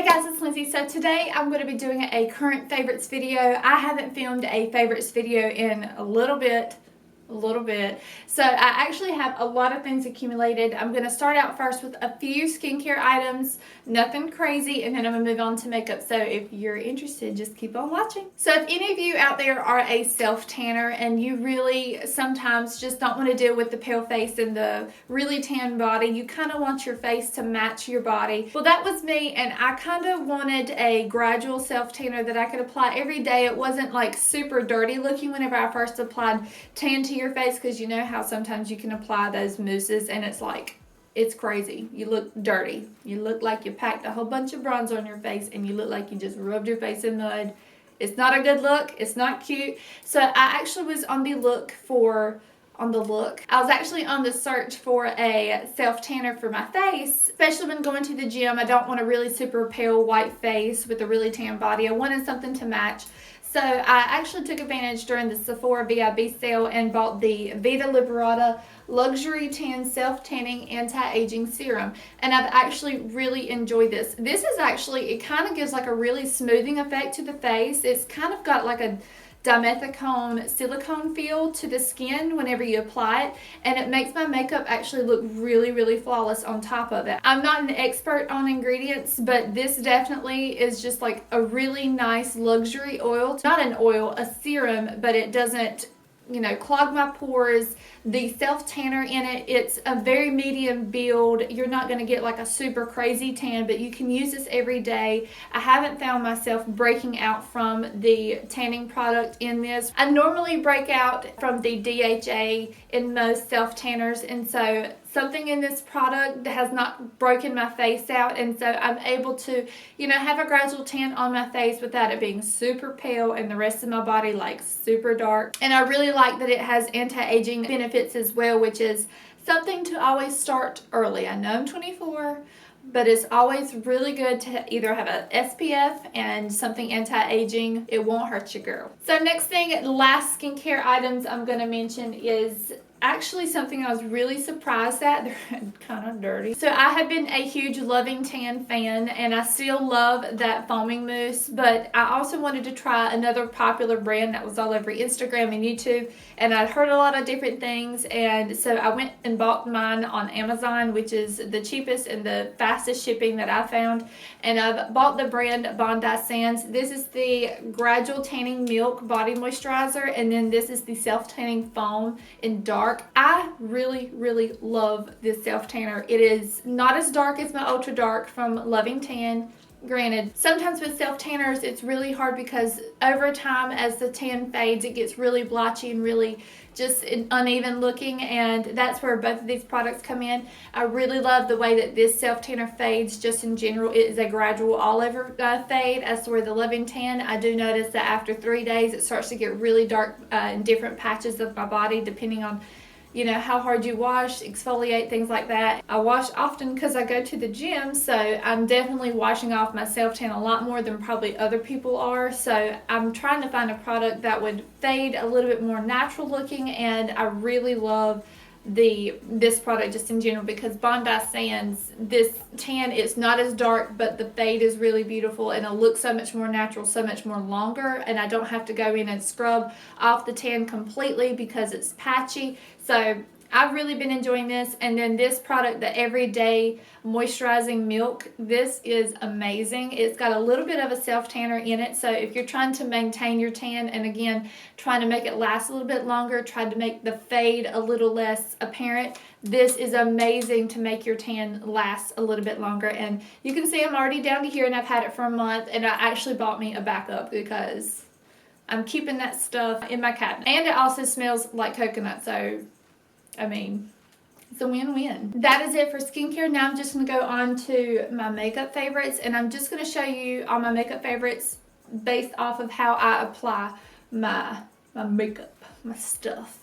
Hey guys, it's Lindsay. So today I'm going to be doing a current favorites video. I haven't filmed a favorites video in a little bit. So I actually have a lot of things accumulated. I'm going to start out first with a few skincare items, nothing crazy, and then I'm going to move on to makeup. So if you're interested, just keep on watching. So if any of you out there are a self-tanner and you really sometimes just don't want to deal with the pale face and the really tan body, you kind of want your face to match your body. Well, that was me, and I kind of wanted a gradual self-tanner that I could apply every day. It wasn't like super dirty looking whenever I first applied tan to your face, because you know how sometimes you can apply those mousses and it's like, it's crazy. You look dirty. You look like you packed a whole bunch of bronzer on your face and you look like you just rubbed your face in mud. It's not a good look. It's not cute. So I actually was on the look. I was actually on the search for a self-tanner for my face, especially when going to the gym. I don't want a really super pale white face with a really tan body. I wanted something to match. So I actually took advantage during the Sephora VIB sale and bought the Vita Liberata Luxury Tan Self-Tanning Anti-Aging Serum. And I've actually really enjoyed this. This is actually, it kind of gives like a really smoothing effect to the face. It's kind of got like a dimethicone silicone feel to the skin whenever you apply it, and it makes my makeup actually look really flawless on top of it. I'm not an expert on ingredients, but this definitely is just like a really nice luxury oil. Not an oil, a serum, but it doesn't, you know, clog my pores. The self-tanner in it, it's a very medium build. You're not going to get like a super crazy tan, but you can use this every day. I haven't found myself breaking out from the tanning product in this. I normally break out from the DHA in most self-tanners, and so something in this product has not broken my face out, and so I'm able to, you know, have a gradual tan on my face without it being super pale and the rest of my body like super dark. And I really like that it has anti-aging benefits as well, which is something to always start early. I know I'm 24, but it's always really good to either have a SPF and something anti-aging. It won't hurt you, girl. So next thing, last skincare items I'm going to mention is actually something I was really surprised at. They're kind of dirty. So I have been a huge Loving Tan fan, and I still love that foaming mousse, but I also wanted to try another popular brand that was all over Instagram and YouTube, and I'd heard a lot of different things, and so I went and bought mine on Amazon, which is the cheapest and the fastest shipping that I found, and I've bought the brand Bondi Sands. This is the Gradual Tanning Milk Body Moisturizer, and then this is the Self-Tanning Foam in dark. I really love this self-tanner. It is not as dark as my Ultra Dark from Loving Tan. Granted, sometimes with self-tanners it's really hard because over time as the tan fades, it gets really blotchy and really just uneven looking, and that's where both of these products come in. I really love the way that this self-tanner fades just in general. It is a gradual all over fade, as to where the Loving Tan, I do notice that after 3 days it starts to get really dark in different patches of my body depending on, you know, how hard you wash, exfoliate, things like that. I wash often because I go to the gym, so I'm definitely washing off my self-tan a lot more than probably other people are. So I'm trying to find a product that would fade a little bit more natural looking, and I really love this product just in general because Bondi Sands, this tan is not as dark, but the fade is really beautiful and it looks so much more natural, so much more longer, and I don't have to go in and scrub off the tan completely because it's patchy. So I've really been enjoying this. And then this product, the Everyday Moisturizing Milk, this is amazing. It's got a little bit of a self-tanner in it, so if you're trying to maintain your tan and again trying to make it last a little bit longer, trying to make the fade a little less apparent, this is amazing to make your tan last a little bit longer. And you can see I'm already down to here and I've had it for a month, and I actually bought me a backup because I'm keeping that stuff in my cabinet. And it also smells like coconut, so I mean, it's a win-win. That is it for skincare. Now I'm just going to go on to my makeup favorites, and I'm just going to show you all my makeup favorites based off of how I apply my makeup, my stuff.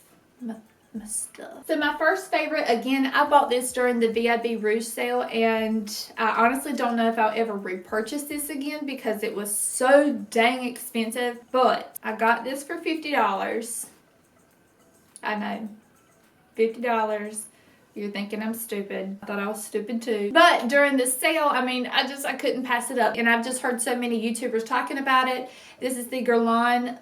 So my first favorite, again, I bought this during the VIB Rouge sale, and I honestly don't know if I'll ever repurchase this again because it was so dang expensive, but I got this for $50. I know, $50 You're thinking I'm stupid. I thought I was stupid too. But during the sale, I mean, I couldn't pass it up. And I've just heard so many YouTubers talking about it. This is the Guerlain,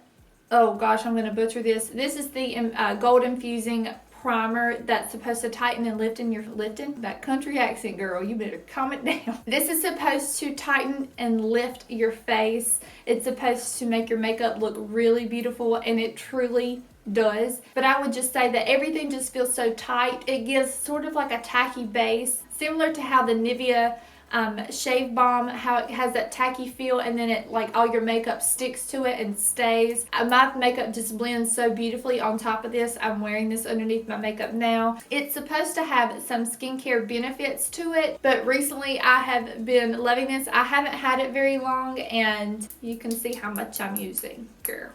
oh gosh, I'm going to butcher this. This is the gold infusing primer that's supposed to tighten and lifting your that country accent, girl, you better calm it down. This is supposed to tighten and lift your face. It's supposed to make your makeup look really beautiful, and it truly does. But I would just say that everything just feels so tight. It gives sort of like a tacky base, similar to how the Nivea shave balm, how it has that tacky feel, and then it like all your makeup sticks to it and stays. My makeup just blends so beautifully on top of this. I'm wearing this underneath my makeup now. It's supposed to have some skincare benefits to it, but recently I have been loving this. I haven't had it very long, and you can see how much I'm using, girl.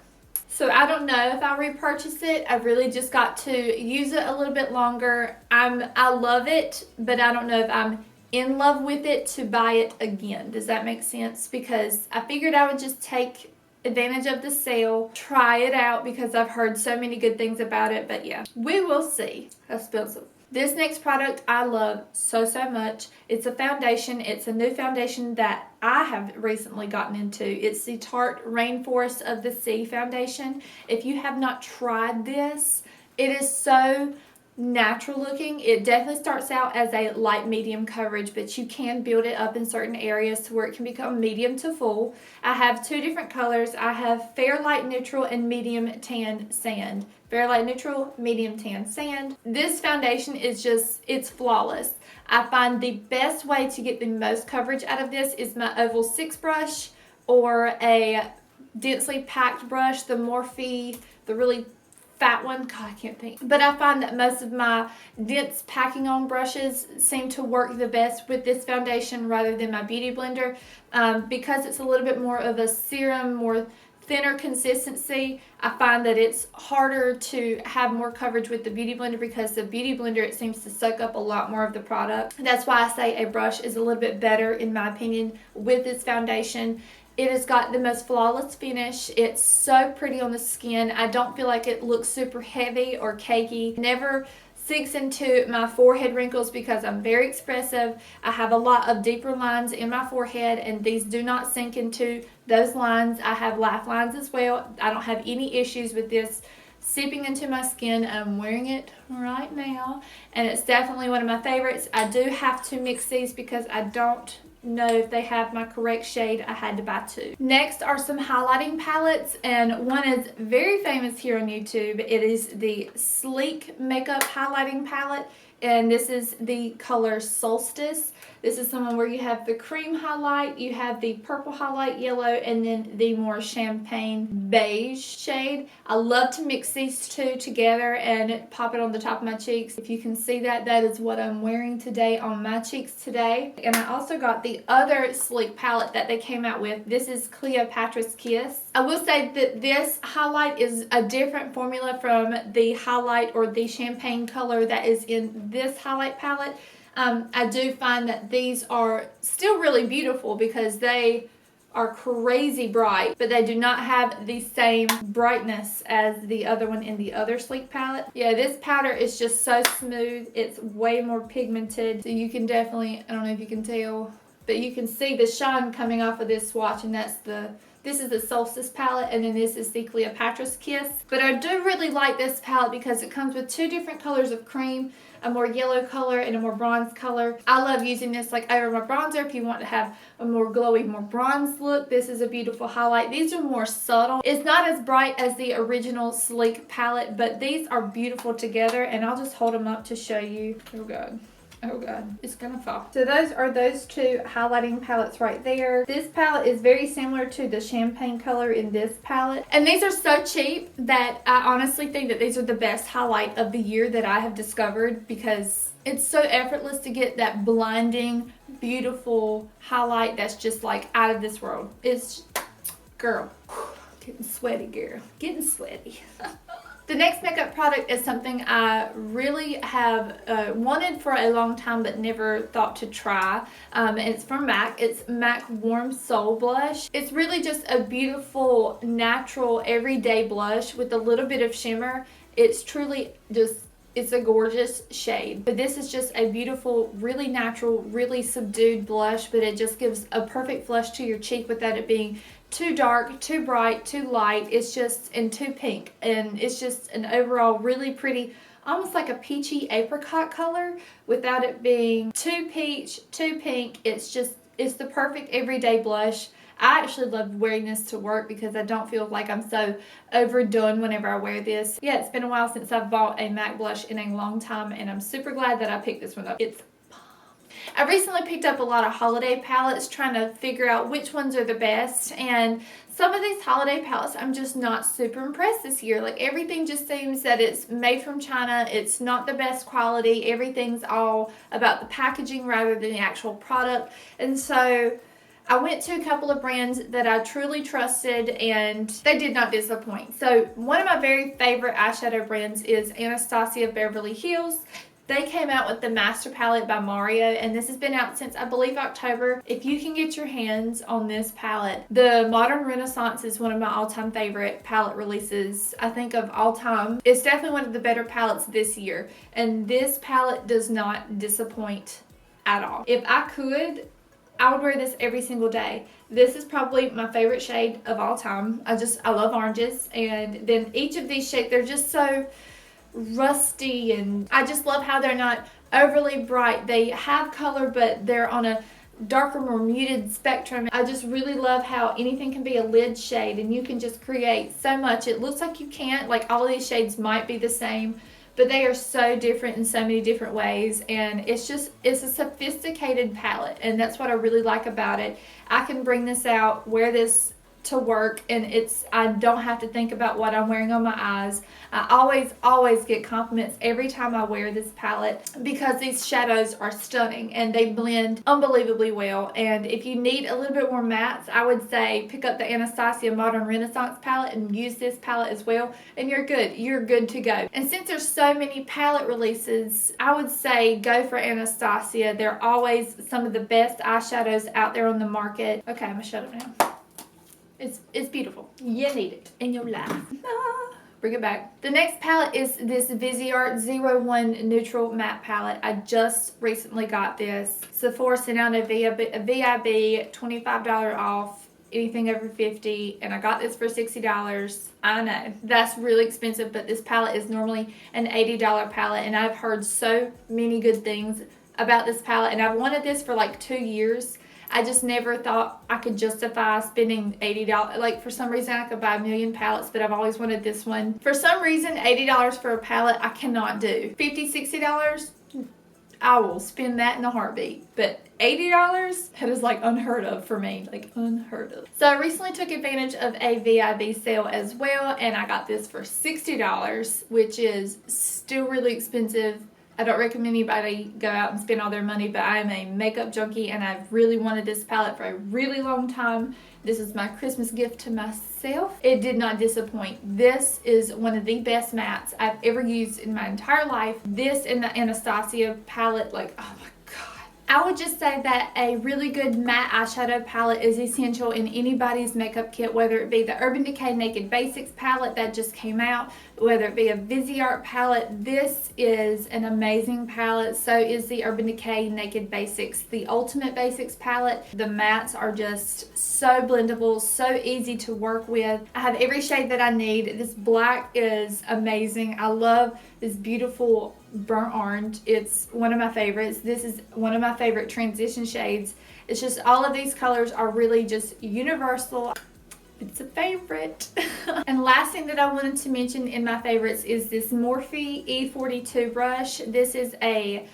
So I don't know if I'll repurchase it. I really just got to use it a little bit longer. I love it, but I don't know if I'm in love with it to buy it again. Does that make sense? Because I figured I would just take advantage of the sale, try it out, because I've heard so many good things about it. But yeah, we will see. I spilled some. This next product I love so much. It's a foundation. It's a new foundation that I have recently gotten into. It's the Tarte Rainforest of the Sea foundation. If you have not tried this, it is so natural looking. It definitely starts out as a light medium coverage, but you can build it up in certain areas to where it can become medium to full. I have two different colors. I have fair light neutral and medium tan sand. Fair light neutral, medium tan sand. This foundation is just, it's flawless. I find the best way to get the most coverage out of this is my Oval 6 brush or a densely packed brush, the Morphe, the really fat one. God, I can't think. But I find that most of my dense packing on brushes seem to work the best with this foundation rather than my Beauty Blender, because it's a little bit more of a serum, more thinner consistency. I find that it's harder to have more coverage with the Beauty Blender, because the Beauty Blender, it seems to soak up a lot more of the product. That's why I say a brush is a little bit better, in my opinion, with this foundation. It has got the most flawless finish. It's so pretty on the skin. I don't feel like it looks super heavy or cakey. Never sinks into my forehead wrinkles because I'm very expressive. I have a lot of deeper lines in my forehead, and these do not sink into those lines. I have laugh lines as well. I don't have any issues with this seeping into my skin. I'm wearing it right now, and it's definitely one of my favorites. I do have to mix these because I don't know if they have my correct shade. I had to buy two. Next are some highlighting palettes, and one is very famous here on YouTube. It is the Sleek Makeup Highlighting Palette, and this is the color Solstice. This is someone where you have the cream highlight, you have the purple highlight, yellow, and then the more champagne beige shade. I love to mix these two together and pop it on the top of my cheeks. If you can see that, that is what I'm wearing today on my cheeks today. And I also got the other Sleek palette that they came out with. This is Cleopatra's Kiss. I will say that this highlight is a different formula from the highlight or the champagne color that is in this highlight palette. I do find that these are still really beautiful because they are crazy bright, but they do not have the same brightness as the other one in the other Sleek palette. Yeah, this powder is just so smooth. It's way more pigmented. So you can definitely, I don't know if you can tell, but you can see the shine coming off of this swatch, and that's this is the Solstice palette, and then this is the Cleopatra's Kiss. But I do really like this palette because it comes with two different colors of cream, a more yellow color and a more bronze color. I love using this like over my bronzer if you want to have a more glowy, more bronze look. This is a beautiful highlight. These are more subtle. It's not as bright as the original Sleek palette, but these are beautiful together, and I'll just hold them up to show you. Oh God. Oh God, it's gonna fall. So those are those two highlighting palettes right there. This palette is very similar to the champagne color in this palette. And these are so cheap that I honestly think that these are the best highlight of the year that I have discovered, because it's so effortless to get that blinding, beautiful highlight that's just like out of this world. It's, girl, getting sweaty, girl. Getting sweaty. The next makeup product is something I really have wanted for a long time but never thought to try. And it's from MAC. It's MAC Warm Soul Blush. It's really just a beautiful, natural, everyday blush with a little bit of shimmer. It's truly just It's a gorgeous shade. But this is just a beautiful, really natural, really subdued blush, but it just gives a perfect flush to your cheek without it being too dark, too bright, too light. It's just, and too pink. And it's just an overall really pretty, almost like a peachy apricot color without it being too peach, too pink. It's the perfect everyday blush. I actually love wearing this to work because I don't feel like I'm so overdone whenever I wear this. Yeah, it's been a while since I've bought a MAC blush in a long time, and I'm super glad that I picked this one up. It's bomb. I recently picked up a lot of holiday palettes trying to figure out which ones are the best, and some of these holiday palettes I'm just not super impressed this year. Like, everything just seems that it's made from China. It's not the best quality. Everything's all about the packaging rather than the actual product. And so I went to a couple of brands that I truly trusted, and they did not disappoint. So one of my very favorite eyeshadow brands is Anastasia Beverly Hills. They came out with the Master Palette by Mario, and this has been out since, I believe, October. If you can get your hands on this palette, the Modern Renaissance is one of my all-time favorite palette releases, I think, of all time. It's definitely one of the better palettes this year, and this palette does not disappoint at all. If I could, I would wear this every single day. This is probably my favorite shade of all time. I love oranges, and then each of these shades, they're just so rusty, and I just love how they're not overly bright. They have color, but they're on a darker, more muted spectrum. I just really love how anything can be a lid shade, and you can just create so much. It looks like you can't, like all of these shades might be the same, but they are so different in so many different ways, and it's a sophisticated palette, and that's what I really like about it. I can bring this out, wear this to work, and I don't have to think about what I'm wearing on my eyes. I always get compliments every time I wear this palette because these shadows are stunning and they blend unbelievably well. And if you need a little bit more mattes, I would say pick up the Anastasia Modern Renaissance palette and use this palette as well, and you're good to go. And since there's so many palette releases, I would say go for Anastasia. They're always some of the best eyeshadows out there on the market. Okay, I'm gonna shut up now. It's beautiful. You need it in your life. Bring it back. The next palette is this Viseart 01 Neutral Matte Palette. I just recently got this. Sephora sent out a VIB $25 off, anything over $50, and I got this for $60. I know, that's really expensive, but this palette is normally an $80 palette, and I've heard so many good things about this palette, and I've wanted this for like 2 years. I just never thought I could justify spending $80. Like, for some reason I could buy a million palettes, but I've always wanted this one. For some reason, $80 for a palette I cannot do. $50, $60, I will spend that in a heartbeat. But $80, that is like unheard of for me, like unheard of. So I recently took advantage of a VIB sale as well, and I got this for $60, which is still really expensive. I don't recommend anybody go out and spend all their money, but I am a makeup junkie, and I've really wanted this palette for a really long time. This is my Christmas gift to myself. It did not disappoint. This is one of the best mattes I've ever used in my entire life. This and the Anastasia palette, like, oh my God. I would just say that a really good matte eyeshadow palette is essential in anybody's makeup kit, whether it be the Urban Decay Naked Basics palette that just came out, whether it be a Viseart palette. This is an amazing palette. So is the Urban Decay Naked Basics, the Ultimate Basics palette. The mattes are just so blendable, so easy to work with. I have every shade that I need. This black is amazing. I love this beautiful burnt orange. It's one of my favorites. This is one of my favorite transition shades. It's just all of these colors are really just universal. It's a favorite. And last thing that I wanted to mention in my favorites is this Morphe E42 brush. This is a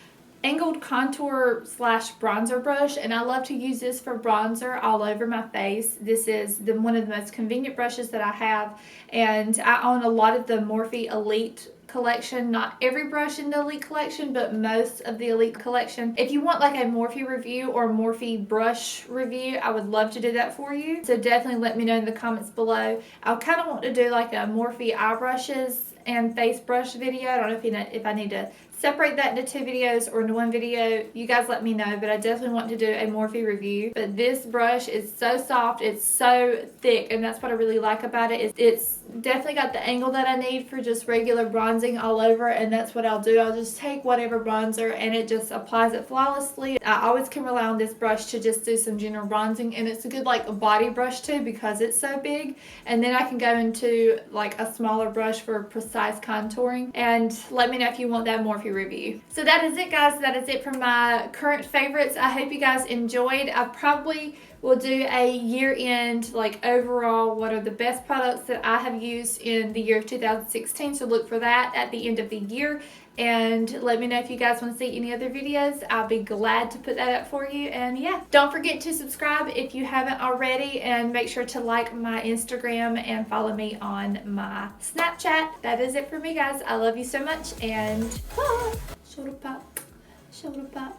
angled contour slash bronzer brush, and I love to use this for bronzer all over my face. This is one of the most convenient brushes that I have, and I own a lot of the Morphe Elite collection. Not every brush in the Elite collection, but most of the Elite collection. If you want like a Morphe review or Morphe brush review, I would love to do that for you. So definitely let me know in the comments below. I kind of want to do like a Morphe eye brushes and face brush video. I don't know if I need to separate that into 2 videos or into 1 video. You guys let me know, but I definitely want to do a Morphe review. But this brush is so soft, it's so thick, and that's what I really like about it. It's definitely got the angle that I need for just regular bronzing all over, and that's what I'll do. I'll just take whatever bronzer and it just applies it flawlessly. I always can rely on this brush to just do some general bronzing, and it's a good like body brush too because it's so big. And then I can go into like a smaller brush for precise contouring. And let me know if you want that Morphe review. So that is it, guys. That is it for my current favorites. I hope you guys enjoyed. I probably will do a year-end like overall what are the best products that I have used in the year of 2016, so look for that at the end of the year. And let me know if you guys want to see any other videos. I'll be glad to put that up for you. And yeah, don't forget to subscribe if you haven't already, and make sure to like my Instagram and follow me on my Snapchat. That is it for me, guys. I love you so much, and bye. Shoulder pop, shoulder pop.